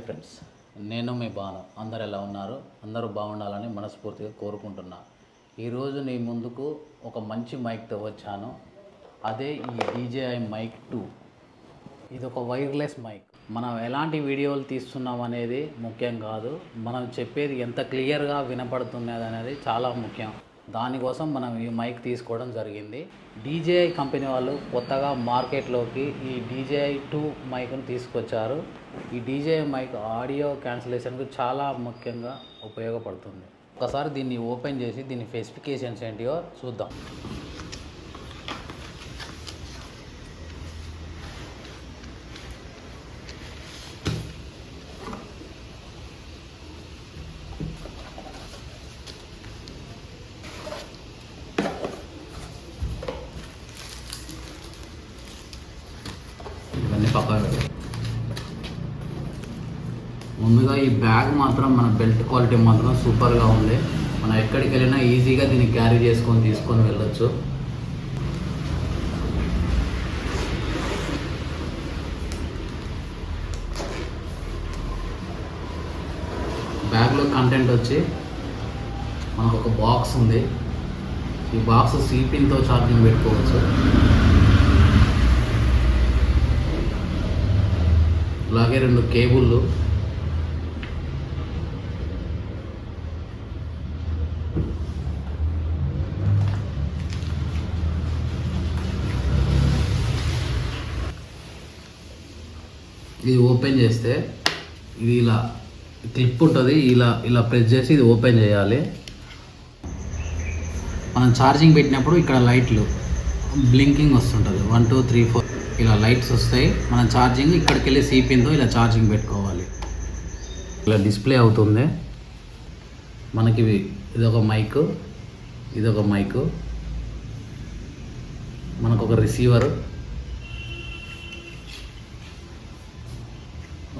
Friends, నేను మీ బాను. అందరు ఎలా ఉన్నారు? అందరూ బాగుండాలని మనస్ఫూర్తిగా కోరుకుంటున్నా. ఈరోజు నీ ముందుకు ఒక మంచి మైక్తో వచ్చాను. అదే ఈ DJI మైక్ 2. ఇది ఒక వైర్లెస్ మైక్. మనం ఎలాంటి వీడియోలు తీస్తున్నాం అనేది ముఖ్యం కాదు, మనం చెప్పేది ఎంత క్లియర్గా వినపడుతున్నది అనేది చాలా ముఖ్యం. దానికోసం మనం ఈ మైక్ తీసుకోవడం జరిగింది. DJI కంపెనీ వాళ్ళు కొత్తగా మార్కెట్లోకి ఈ DJI 2 మైక్ను తీసుకొచ్చారు. ఈ DJI మైక్ ఆడియో క్యాన్సిలేషన్కు చాలా ముఖ్యంగా ఉపయోగపడుతుంది. ఒకసారి దీన్ని ఓపెన్ చేసి దీని స్పెసిఫికేషన్స్ ఏంటియో చూద్దాం. ఇవన్నీ పక్కన పెట్టాలి. ముందుగా ఈ బ్యాగ్ మాత్రం మన బెల్ట్ క్వాలిటీ మాత్రం సూపర్గా ఉంది. మనం ఎక్కడికి వెళ్ళినా ఈజీగా దీన్ని క్యారీ చేసుకొని తీసుకొని వెళ్ళొచ్చు. బ్యాగ్లో కంటెంట్ వచ్చి మనకు ఒక బాక్స్ ఉంది. ఈ బాక్స్ సిపిన్తో ఛార్జింగ్ పెట్టుకోవచ్చు. అలాగే 2 కేబుళ్ళు, ఇది ఓపెన్ చేస్తే ఇది ఇలా క్లిప్ ఉంటుంది. ఇలా ప్రెస్ చేసి ఇది ఓపెన్ చేయాలి. మనం ఛార్జింగ్ పెట్టినప్పుడు ఇక్కడ లైట్లు బ్లింకింగ్ వస్తుంటుంది. 1 2 3 4 ఇలా లైట్స్ వస్తాయి. మనం ఛార్జింగ్ ఇక్కడికి వెళ్ళి సిపిన్తో ఇలా ఛార్జింగ్ పెట్టుకోవాలి. ఇలా డిస్ప్లే అవుతుంది మనకి. ఇదొక మైక్, ఇదొక మైక్, మనకు ఒక రిసీవర్,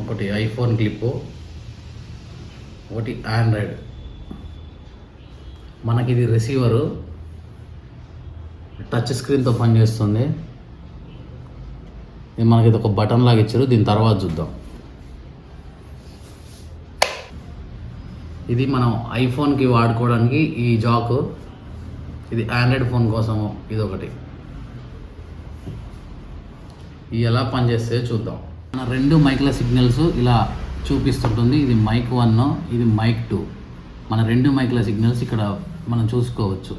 ఒకటి ఐఫోన్ క్లిప్పు, ఒకటి ఆండ్రాయిడ్. మనకి ఇది రిసీవరు టచ్ స్క్రీన్తో పనిచేస్తుంది. ఇది మనకి ఇది ఒక బటన్ లాగా ఇచ్చారు. దీని తర్వాత చూద్దాం. ఇది మనం ఐఫోన్కి వాడుకోవడానికి ఈ జాకు, ఇది ఆండ్రాయిడ్ ఫోన్ కోసము ఇదొకటి. ఇది ఎలా పనిచేస్తే చూద్దాం. మన 2 మైక్ల సిగ్నల్స్ ఇలా చూపిస్తుంటుంది. ఇది మైక్ 1, ఇది మైక్ 2. మన 2 మైక్ల సిగ్నల్స్ ఇక్కడ మనం చూసుకోవచ్చు.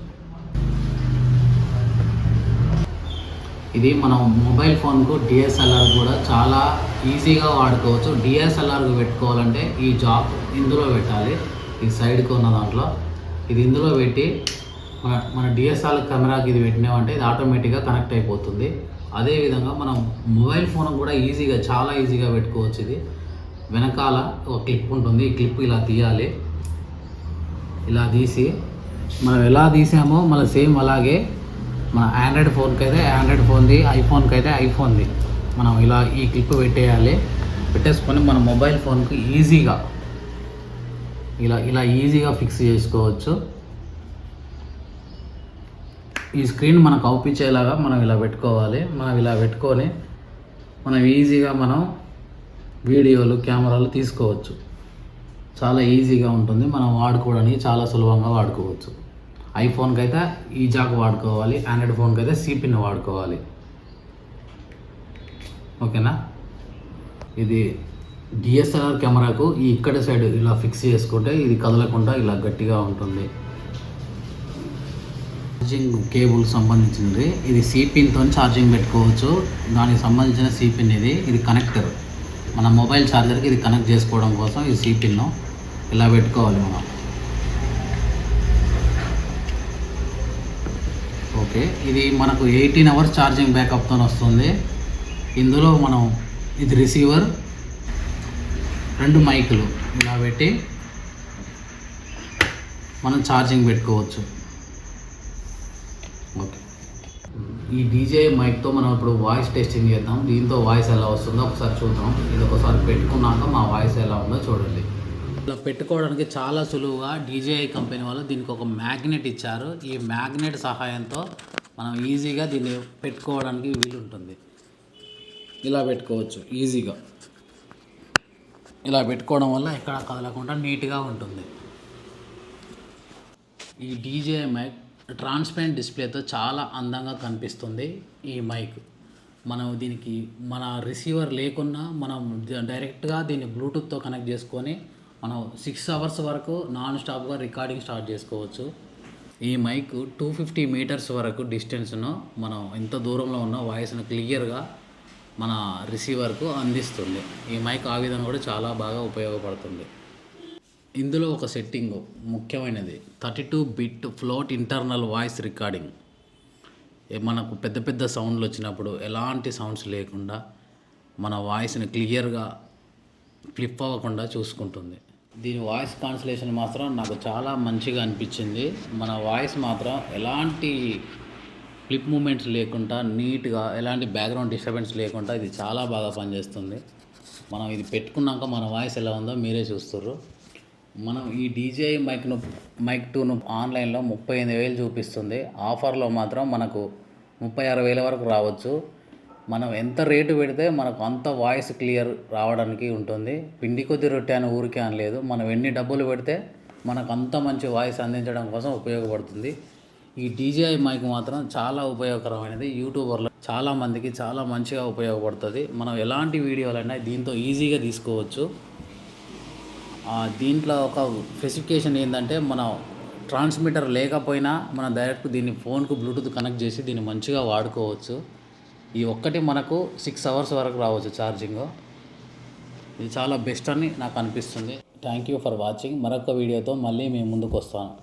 ఇది మనం మొబైల్ ఫోన్కు DSLR కూడా చాలా ఈజీగా వాడుకోవచ్చు. DSLRకు పెట్టుకోవాలంటే ఈ జాక్ ఇందులో పెట్టాలి. ఈ సైడ్కి ఉన్న దాంట్లో ఇది ఇందులో పెట్టి మన DSLR కెమెరాకి ఇది పెట్టినామంటే ఇది ఆటోమేటిక్గా కనెక్ట్ అయిపోతుంది. అదేవిధంగా మనం మొబైల్ ఫోన్ కూడా చాలా ఈజీగా పెట్టుకోవచ్చు. ఇది వెనకాల ఒక క్లిప్ ఉంటుంది. ఈ క్లిప్ ఇలా తీయాలి. ఇలా తీసి మనం ఎలా తీసామో మళ్ళీ సేమ్ అలాగే మన ఆండ్రాయిడ్ ఫోన్కి అయితే ఆండ్రాయిడ్ ఫోన్ది, ఐఫోన్కి అయితే ఐఫోన్ది మనం ఇలా ఈ క్లిప్ పెట్టేయాలి. పెట్టేసుకొని మన మొబైల్ ఫోన్కి ఈజీగా ఇలా ఈజీగా ఫిక్స్ చేసుకోవచ్చు. ఈ స్క్రీన్ మనకు అవుపించేలాగా మనం ఇలా పెట్టుకోవాలి. మనం ఇలా పెట్టుకొని మనం ఈజీగా మనం వీడియోలు, కెమెరాలు తీసుకోవచ్చు. చాలా ఈజీగా ఉంటుంది. మనం వాడుకోవడానికి చాలా సులభంగా వాడుకోవచ్చు. ఐఫోన్కి అయితే ఈ జాక్ వాడుకోవాలి, ఆండ్రాయిడ్ ఫోన్కి అయితే సిపిన్ వాడుకోవాలి. ఓకేనా? ఇది DSLR కెమెరాకు ఈ ఇక్కడ సైడ్ ఇలా ఫిక్స్ చేసుకుంటే ఇది కదలకుండా ఇలా గట్టిగా ఉంటుంది. ఛార్జింగ్ కేబుల్ సంబంధించినది. ఇది సిపిన్తో ఛార్జింగ్ పెట్టుకోవచ్చు. దానికి సంబంధించిన సిపిన్ ఇది కనెక్టర్. మన మొబైల్ ఛార్జర్కి ఇది కనెక్ట్ చేసుకోవడం కోసం ఈ సిపిన్ను ఇలా పెట్టుకోవాలి మనం. ఓకే, ఇది మనకు 18 అవర్స్ ఛార్జింగ్ బ్యాకప్తో వస్తుంది. ఇందులో మనం ఇది రిసీవర్, 2 మైకులు ఇలా పెట్టి మనం ఛార్జింగ్ పెట్టుకోవచ్చు. ఓకే, ఈ DJI మైక్తో మనం ఇప్పుడు వాయిస్ టెస్టింగ్ చేద్దాం. దీంతో వాయిస్ ఎలా వస్తుందో ఒకసారి చూద్దాం. ఇది ఒకసారి పెట్టుకున్నాక మా వాయిస్ ఎలా ఉందో చూడండి. ఇలా పెట్టుకోవడానికి చాలా సులువుగా DJI కంపెనీ వాళ్ళు దీనికి ఒక మ్యాగ్నెట్ ఇచ్చారు. ఈ మ్యాగ్నెట్ సహాయంతో మనం ఈజీగా దీన్ని పెట్టుకోవడానికి వీలుంటుంది. ఇలా పెట్టుకోవచ్చు ఈజీగా. ఇలా పెట్టుకోవడం వల్ల ఎక్కడ కదలకుండా నీట్గా ఉంటుంది. ఈ డీజే మైక్ ట్రాన్స్పరెంట్ డిస్ప్లేతో చాలా అందంగా కనిపిస్తుంది. ఈ మైక్ మనం దీనికి మన రిసీవర్ లేకున్నా మనం డైరెక్ట్గా దీన్ని బ్లూటూత్తో కనెక్ట్ చేసుకొని మనం 6 అవర్స్ వరకు నాన్ స్టాప్గా రికార్డింగ్ స్టార్ట్ చేసుకోవచ్చు. ఈ మైక్ 250 మీటర్స్ వరకు డిస్టెన్స్ను మనం ఎంత దూరంలో ఉన్న వాయిస్ను క్లియర్గా మన రిసీవర్కు అందిస్తుంది. ఈ మైక్ ఆ విధంగా కూడా చాలా బాగా ఉపయోగపడుతుంది. ఇందులో ఒక సెట్టింగ్ ముఖ్యమైనది 32 bit float internal voice recording. మనకు పెద్ద పెద్ద సౌండ్లు వచ్చినప్పుడు ఎలాంటి సౌండ్స్ లేకుండా మన వాయిస్ని క్లియర్గా ఫ్లిప్ అవ్వకుండా చూసుకుంటుంది. దీని వాయిస్ కాన్సలేషన్ మాత్రం నాకు చాలా మంచిగా అనిపించింది. మన వాయిస్ మాత్రం ఎలాంటి ఫ్లిప్ మూమెంట్స్ లేకుండా నీట్గా, ఎలాంటి బ్యాక్గ్రౌండ్ డిస్టర్బెన్స్ లేకుండా ఇది చాలా బాగా పనిచేస్తుంది. మనం ఇది పెట్టుకున్నాక మన వాయిస్ ఎలా ఉందో మీరే చూస్తుర్రు. మనం ఈ డీజే మైక్ 2ను ఆన్లైన్లో 38,000 చూపిస్తుంది. ఆఫర్లో మాత్రం మనకు 36,000 వరకు రావచ్చు. మనం ఎంత రేటు పెడితే మనకు అంత వాయిస్ క్లియర్ రావడానికి ఉంటుంది. పిండి కొద్ది రొట్టె అని ఊరికే అనలేదు. మనం ఎన్ని డబ్బులు పెడితే మనకు అంత మంచి వాయిస్ అందించడం కోసం ఉపయోగపడుతుంది. ఈ డీజే మైక్ మాత్రం చాలా ఉపయోగకరమైనది. యూట్యూబర్లో చాలామందికి చాలా మంచిగా ఉపయోగపడుతుంది. మనం ఎలాంటి వీడియోలైనా దీంతో ఈజీగా తీసుకోవచ్చు. దీంట్లో ఒక స్పెసిఫికేషన్ ఏంటంటే, మన ట్రాన్స్మిటర్ లేకపోయినా మనం డైరెక్ట్ దీన్ని ఫోన్కు బ్లూటూత్ కనెక్ట్ చేసి దీన్ని మంచిగా వాడుకోవచ్చు. ఈ ఒక్కటి మనకు 6 అవర్స్ వరకు రావచ్చు ఛార్జింగ్. ఇది చాలా బెస్ట్ అని నాకు అనిపిస్తుంది. Thank you for watching. మరొక వీడియోతో మళ్ళీ మేము ముందుకు వస్తాను.